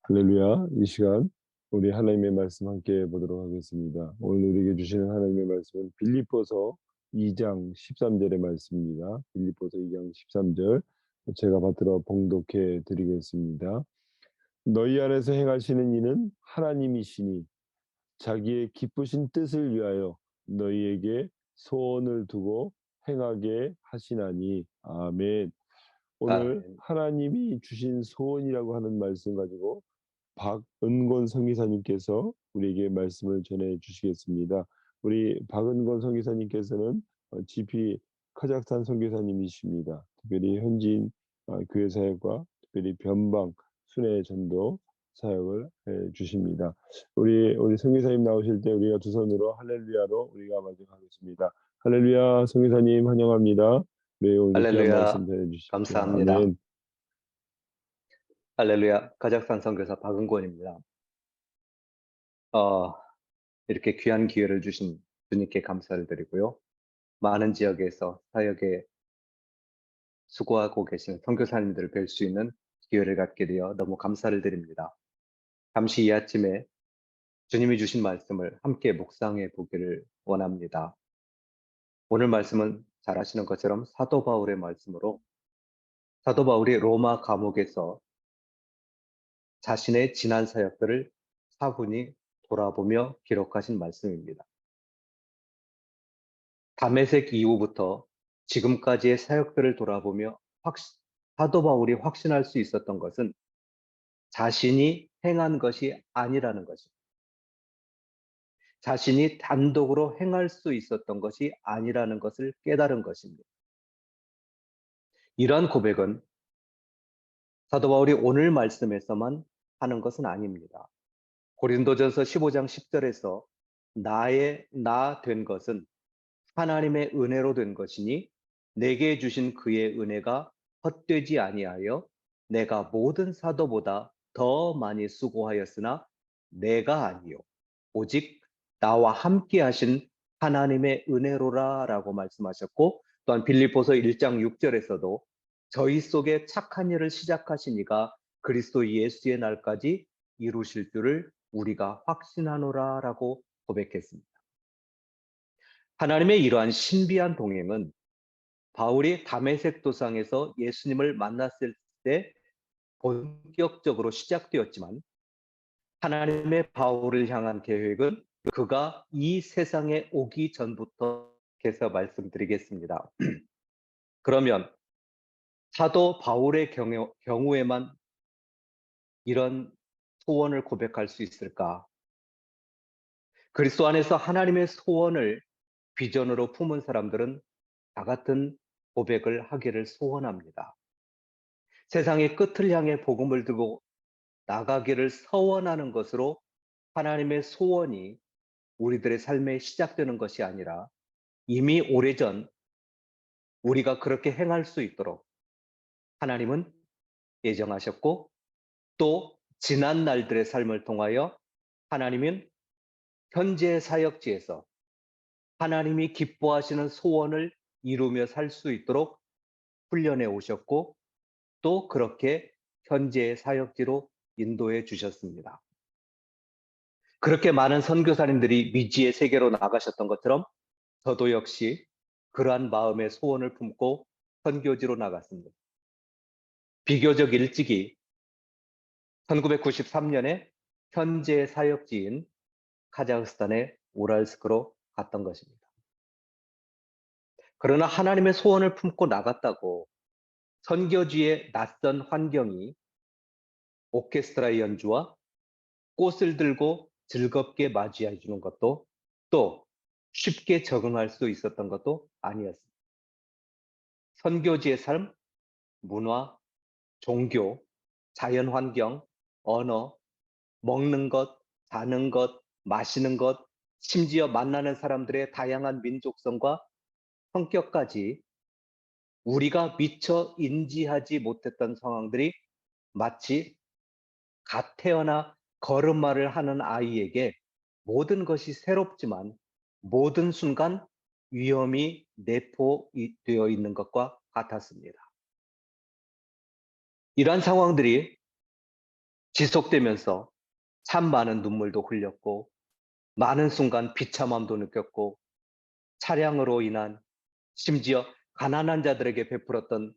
할렐루야. 이 시간 우리 하나님의 말씀 함께 보도록 하겠습니다. 오늘 우리에게 주시는 하나님의 말씀은 빌립보서 2장 13절의 말씀입니다. 빌립보서 2장 13절 제가 받들어 봉독해 드리겠습니다. 너희 안에서 행하시는 이는 하나님이시니 자기의 기쁘신 뜻을 위하여 너희에게 소원을 두고 행하게 하시나니. 아멘. 오늘 아멘. 하나님이 주신 소원이라고 하는 말씀 가지고 박은권 선교사님께서 우리에게 말씀을 전해 주시겠습니다. 우리 박은권 선교사님께서는 GP 카자흐스탄 선교사님이십니다. 특별히 현지인 교회 사역과 특별히 변방 순회 전도 사역을 해 주십니다. 우리 선교사님 나오실 때 우리가 두 손으로 할렐루야로 우리가 맞이하겠습니다. 할렐루야. 선교사님 환영합니다. 네, 오늘 귀한 말씀 할렐루야. 전해 주십시오. 감사합니다. 아멘. 할렐루야. 카자흐스탄 선교사 박은권입니다. 어, 이렇게 귀한 기회를 주신 주님께 감사를 드리고요. 많은 지역에서 사역에 수고하고 계시는 선교사님들을 뵐 수 있는 기회를 갖게 되어 너무 감사를 드립니다. 잠시 이 아침에 주님이 주신 말씀을 함께 묵상해 보기를 원합니다. 오늘 말씀은 잘 아시는 것처럼 사도 바울의 말씀으로 사도 바울이 로마 감옥에서 자신의 지난 사역들을 차분히 돌아보며 기록하신 말씀입니다. 다메섹 이후부터 지금까지의 사역들을 돌아보며 사도 바울이 확신할 수 있었던 것은 자신이 행한 것이 아니라는 것입니다. 자신이 단독으로 행할 수 있었던 것이 아니라는 것을 깨달은 것입니다. 이러한 고백은 사도 바울이 오늘 말씀에서만 하는 것은 아닙니다. 고린도전서 15장 10절에서 나 된 것은 하나님의 은혜로 된 것이니 내게 주신 그의 은혜가 헛되지 아니하여 내가 모든 사도보다 더 많이 수고하였으나 내가 아니요 오직 나와 함께 하신 하나님의 은혜로라라고 말씀하셨고, 또한 빌립보서 1장 6절에서도 저희 속에 착한 일을 시작하신 이가 그리스도 예수의 날까지 이루실 줄을 우리가 확신하노라라고 고백했습니다. 하나님의 이러한 신비한 동행은 바울이 다메섹 도상에서 예수님을 만났을 때 본격적으로 시작되었지만, 하나님의 바울을 향한 계획은 그가 이 세상에 오기 전부터 해서 말씀드리겠습니다. 그러면 사도 바울의 경우에만 이런 소원을 고백할 수 있을까? 그리스도 안에서 하나님의 소원을 비전으로 품은 사람들은 다 같은 고백을 하기를 소원합니다. 세상의 끝을 향해 복음을 들고 나가기를 서원하는 것으로 하나님의 소원이 우리들의 삶에 시작되는 것이 아니라 이미 오래전 우리가 그렇게 행할 수 있도록 하나님은 예정하셨고, 또 지난 날들의 삶을 통하여 하나님은 현재 사역지에서 하나님이 기뻐하시는 소원을 이루며 살 수 있도록 훈련해 오셨고, 또 그렇게 현재의 사역지로 인도해 주셨습니다. 그렇게 많은 선교사님들이 미지의 세계로 나가셨던 것처럼 저도 역시 그러한 마음의 소원을 품고 선교지로 나갔습니다. 비교적 일찍이 1993년에 현재 사역지인 카자흐스탄의 우랄스크로 갔던 것입니다. 그러나 하나님의 소원을 품고 나갔다고 선교지의 낯선 환경이 오케스트라 연주와 꽃을 들고 즐겁게 맞이해 주는 것도, 또 쉽게 적응할 수 있었던 것도 아니었습니다. 선교지의 삶, 문화, 종교, 자연 환경, 언어, 먹는 것, 자는 것, 마시는 것, 심지어 만나는 사람들의 다양한 민족성과 성격까지 우리가 미처 인지하지 못했던 상황들이 마치 갓 태어나 걸음마를 하는 아이에게 모든 것이 새롭지만 모든 순간 위험이 내포되어 있는 것과 같았습니다. 이러한 상황들이 지속되면서 참 많은 눈물도 흘렸고 많은 순간 비참함도 느꼈고 차량으로 인한 심지어 가난한 자들에게 베풀었던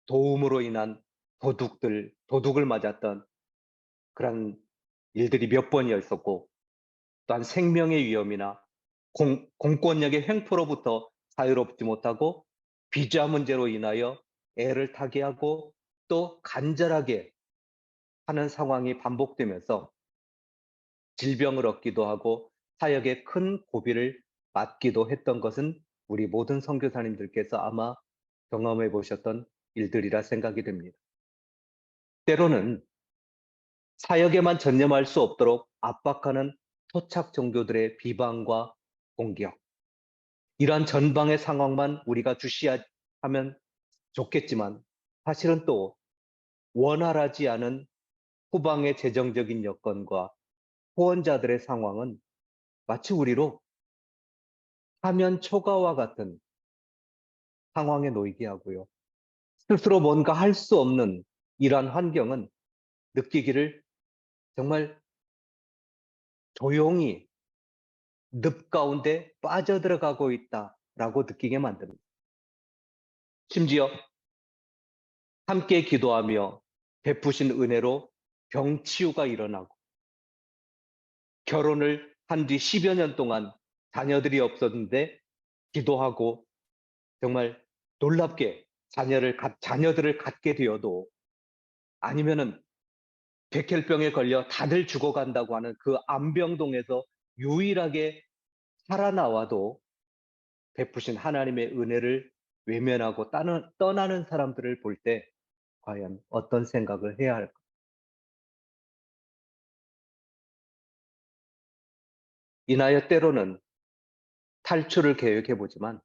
도움으로 인한 도둑을 맞았던 그런 일들이 몇 번이어 있었고 또한 생명의 위험이나 공권력의 횡포로부터 자유롭지 못하고 비자 문제로 인하여 애를 타게 하고 또 간절하게 하는 상황이 반복되면서 질병을 얻기도 하고 사역에 큰 고비를 맞기도 했던 것은 우리 모든 선교사님들께서 아마 경험해 보셨던 일들이라 생각이 됩니다. 때로는 사역에만 전념할 수 없도록 압박하는 토착 종교들의 비방과 공격, 이러한 전방의 상황만 우리가 주시하면 좋겠지만 사실은 또 원활하지 않은 후방의 재정적인 여건과 후원자들의 상황은 마치 우리로 화면 초과와 같은 상황에 놓이게 하고요. 스스로 뭔가 할 수 없는 이러한 환경은 느끼기를 정말 조용히 늪 가운데 빠져들어가고 있다라고 느끼게 만듭니다. 심지어 함께 기도하며 베푸신 은혜로 병치유가 일어나고 결혼을 한 뒤 10여 년 동안 자녀들이 없었는데 기도하고 정말 놀랍게 자녀들을 갖게 되어도 아니면은 백혈병에 걸려 다들 죽어간다고 하는 그 암병동에서 유일하게 살아나와도 베푸신 하나님의 은혜를 외면하고 떠나는 사람들을 볼 때 과연 어떤 생각을 해야 할까? 인하여 때로는 탈출을 계획해 보지만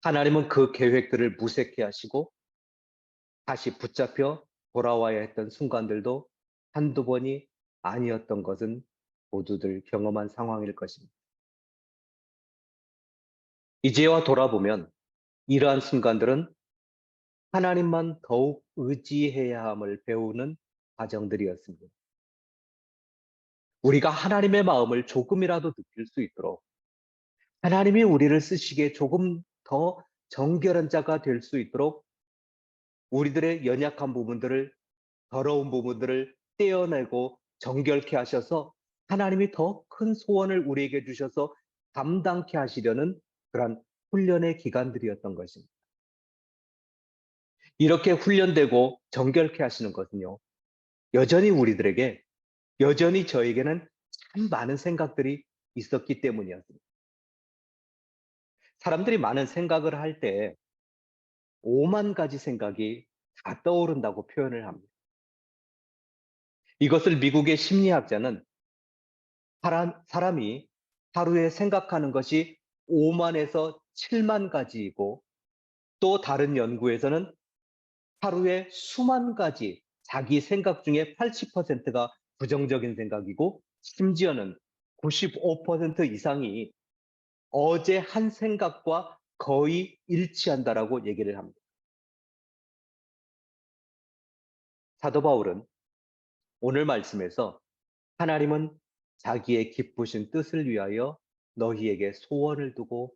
하나님은 그 계획들을 무색해 하시고 다시 붙잡혀 돌아와야 했던 순간들도 한두 번이 아니었던 것은 모두들 경험한 상황일 것입니다. 이제와 돌아보면 이러한 순간들은 하나님만 더욱 의지해야 함을 배우는 과정들이었습니다. 우리가 하나님의 마음을 조금이라도 느낄 수 있도록 하나님이 우리를 쓰시기에 조금 더 정결한 자가 될 수 있도록 우리들의 연약한 부분들을, 더러운 부분들을 떼어내고 정결케 하셔서 하나님이 더 큰 소원을 우리에게 주셔서 감당케 하시려는 그런 훈련의 기간들이었던 것입니다. 이렇게 훈련되고 정결케 하시는 것은요, 여전히 우리들에게, 여전히 저에게는 참 많은 생각들이 있었기 때문이었습니다. 사람들이 많은 생각을 할 때 5만 가지 생각이 다 떠오른다고 표현을 합니다. 이것을 미국의 심리학자는 사람이 하루에 생각하는 것이 5만에서 7만 가지이고 또 다른 연구에서는 하루에 수만 가지 자기 생각 중에 80%가 부정적인 생각이고 심지어는 95% 이상이 어제 한 생각과 거의 일치한다라고 얘기를 합니다. 사도 바울은 오늘 말씀에서 하나님은 자기의 기쁘신 뜻을 위하여 너희에게 소원을 두고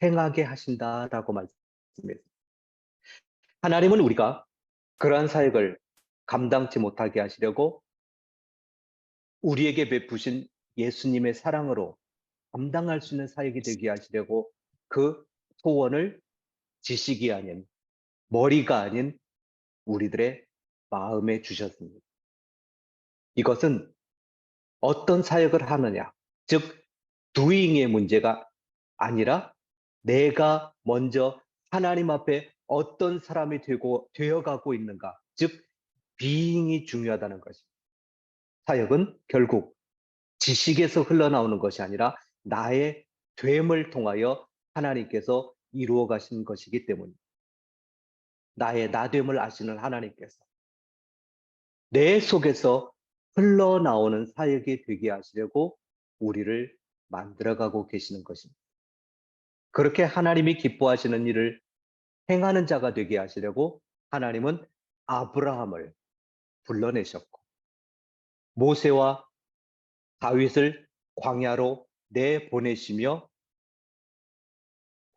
행하게 하신다라고 말씀했습니다. 하나님은 우리가 그러한 사역을 감당치 못하게 하시려고 우리에게 베푸신 예수님의 사랑으로 감당할 수 있는 사역이 되게 하시려고 그 소원을 지식이 아닌 머리가 아닌 우리들의 마음에 주셨습니다. 이것은 어떤 사역을 하느냐, 즉 doing의 문제가 아니라 내가 먼저 하나님 앞에 어떤 사람이 되어가고 있는가, 즉 being이 중요하다는 것입니다. 사역은 결국 지식에서 흘러나오는 것이 아니라 나의 됨을 통하여 하나님께서 이루어 가신 것이기 때문입니다. 나의 나됨을 아시는 하나님께서 내 속에서 흘러나오는 사역이 되게 하시려고 우리를 만들어가고 계시는 것입니다. 그렇게 하나님이 기뻐하시는 일을 행하는 자가 되게 하시려고 하나님은 아브라함을 불러내셨고 모세와 다윗을 광야로 내보내시며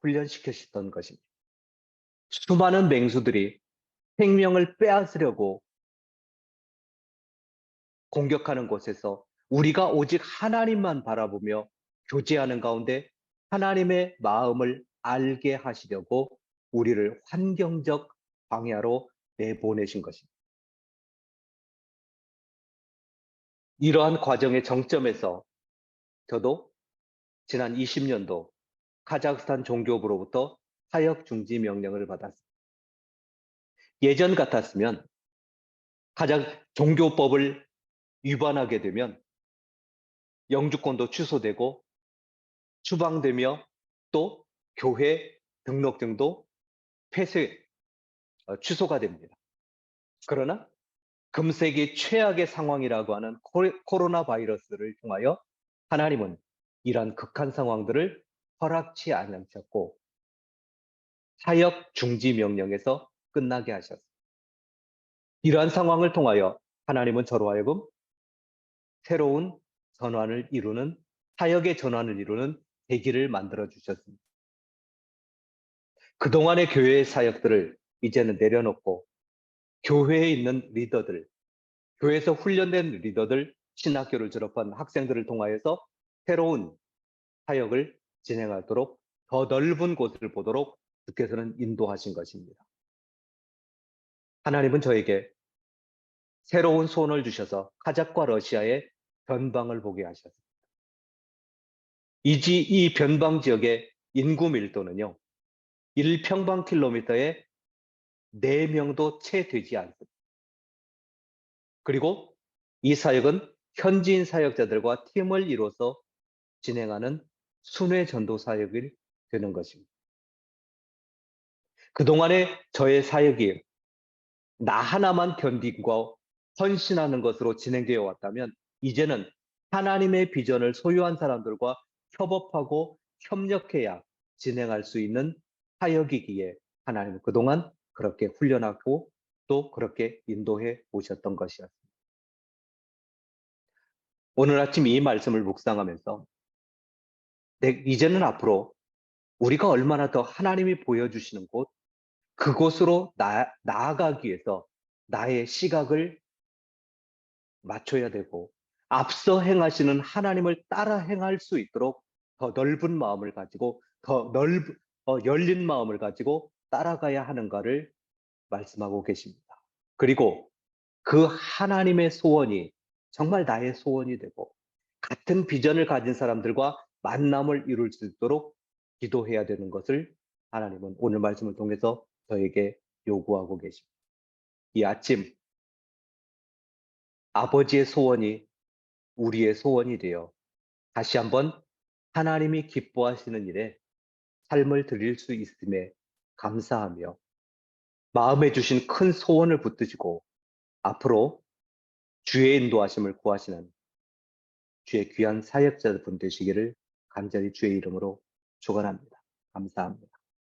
훈련시키셨던 것입니다. 수많은 맹수들이 생명을 빼앗으려고 공격하는 곳에서 우리가 오직 하나님만 바라보며 교제하는 가운데 하나님의 마음을 알게 하시려고 우리를 환경적 광야로 내보내신 것입니다. 이러한 과정의 정점에서 저도 지난 20년도 카자흐스탄 종교부로부터 사역 중지 명령을 받았습니다. 예전 같았으면 종교법을 위반하게 되면 영주권도 취소되고 추방되며 또 교회 등록증도 취소가 됩니다. 그러나 금세기 최악의 상황이라고 하는 코로나 바이러스를 통하여 하나님은 이러한 극한 상황들을 허락치 않으셨고 사역 중지 명령에서 끝나게 하셨습니다. 이러한 상황을 통하여 하나님은 저로 하여금 새로운 전환을 이루는 사역의 전환을 이루는 계기를 만들어 주셨습니다. 그동안의 교회의 사역들을 이제는 내려놓고 교회에 있는 리더들, 교회에서 훈련된 리더들, 신학교를 졸업한 학생들을 통하여서 새로운 사역을 진행하도록 더 넓은 곳을 보도록 주께서는 인도하신 것입니다. 하나님은 저에게 새로운 소원을 주셔서 카자흐과 러시아의 변방을 보게 하셨습니다. 이 변방 지역의 인구 밀도는요, 1평방킬로미터에 4명도 채 되지 않습니다. 그리고 이 사역은 현지인 사역자들과 팀을 이뤄서 진행하는 순회 전도 사역이 되는 것입니다. 그동안의 저의 사역이 나 하나만 견딘과 헌신하는 것으로 진행되어 왔다면 이제는 하나님의 비전을 소유한 사람들과 협업하고 협력해야 진행할 수 있는 사역이기에 하나님은 그동안 그렇게 훈련하고 또 그렇게 인도해 오셨던 것이었습니다. 오늘 아침 이 말씀을 묵상하면서 이제는 앞으로 우리가 얼마나 더 하나님이 보여주시는 곳, 그곳으로 나아가기 위해서 나의 시각을 맞춰야 되고 앞서 행하시는 하나님을 따라 행할 수 있도록 더 넓은 마음을 가지고 열린 마음을 가지고 따라가야 하는가를 말씀하고 계십니다. 그리고 그 하나님의 소원이 정말 나의 소원이 되고 같은 비전을 가진 사람들과 만남을 이룰 수 있도록 기도해야 되는 것을 하나님은 오늘 말씀을 통해서 저에게 요구하고 계십니다. 이 아침 아버지의 소원이 우리의 소원이 되어 다시 한번 하나님이 기뻐하시는 일에 삶을 드릴 수 있음에 감사하며 마음에 주신 큰 소원을 붙드시고 앞으로 주의 인도하심을 구하시는 주의 귀한 사역자분 되시기를 간절히 주의 이름으로 축원합니다. 감사합니다.